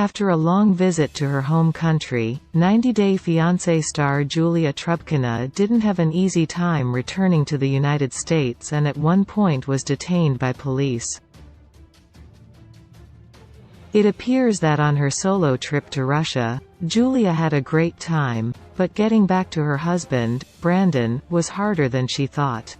After a long visit to her home country, 90 Day Fiancé star Julia Trubkina didn't have an easy time returning to the United States and at one point was detained by police. It appears that on her solo trip to Russia, Julia had a great time, but getting back to her husband, Brandon, was harder than she thought.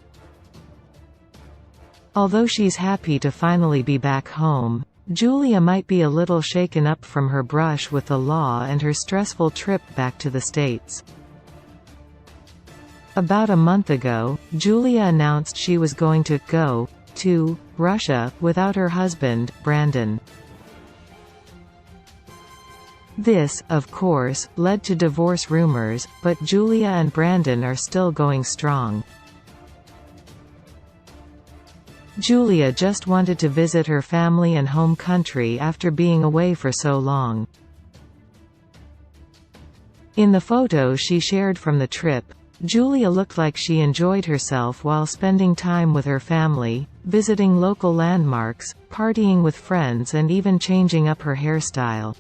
Although she's happy to finally be back home, Julia might be a little shaken up from her brush with the law and her stressful trip back to the States. About a month ago, Julia announced she was going to go to Russia without her husband, Brandon. This, of course, led to divorce rumors, but Julia and Brandon are still going strong. Julia just wanted to visit her family and home country after being away for so long. In the photo she shared from the trip, Julia looked like she enjoyed herself while spending time with her family, visiting local landmarks, partying with friends and even changing up her hairstyle.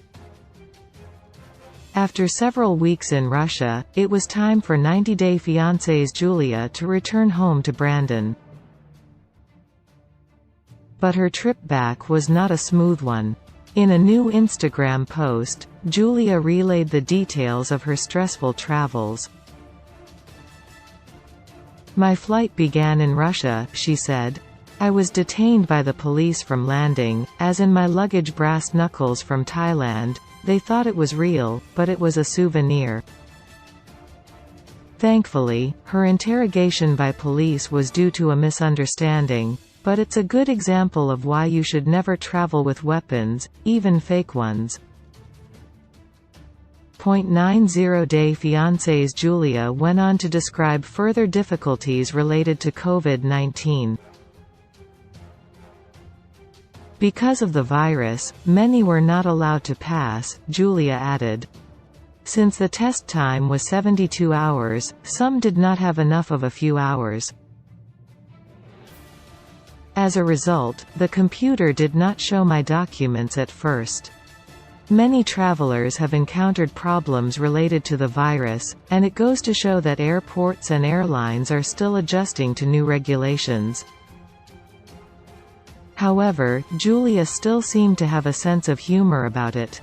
After several weeks in Russia, it was time for 90 Day Fiancé's Julia to return home to Brandon. But her trip back was not a smooth one. In a new Instagram post, Julia relayed the details of her stressful travels. "My flight began in Russia," she said. "I was detained by the police from landing, as in my luggage brass knuckles from Thailand. They thought it was real, but it was a souvenir." Thankfully, her interrogation by police was due to a misunderstanding, but it's a good example of why you should never travel with weapons, even fake ones. 90 Day Fiancé's Julia went on to describe further difficulties related to COVID-19. "Because of the virus, many were not allowed to pass," Julia added. "Since the test time was 72 hours, some did not have enough of a few hours. As a result, the computer did not show my documents at first. Many travelers have encountered problems related to the virus, and it goes to show that airports and airlines are still adjusting to new regulations." However, Julia still seemed to have a sense of humor about it.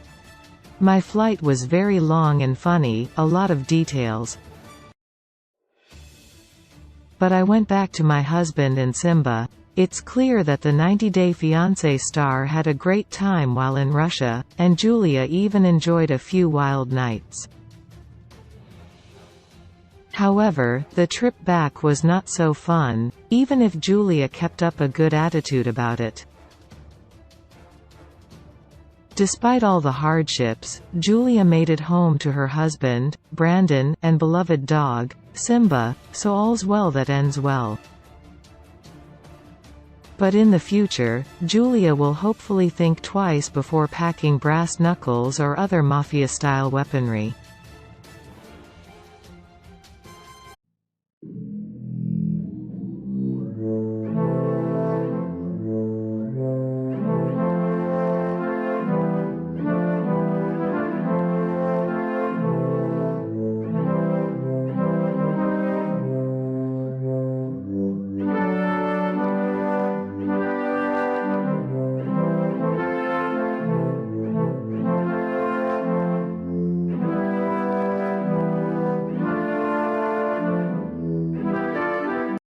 "My flight was very long and funny, a lot of details. But I went back to my husband and Simba. It's clear that the 90 Day Fiancé star had a great time while in Russia, and Julia even enjoyed a few wild nights. However, the trip back was not so fun, even if Julia kept up a good attitude about it." Despite all the hardships, Julia made it home to her husband, Brandon, and beloved dog, Simba, so all's well that ends well. But in the future, Julia will hopefully think twice before packing brass knuckles or other mafia-style weaponry.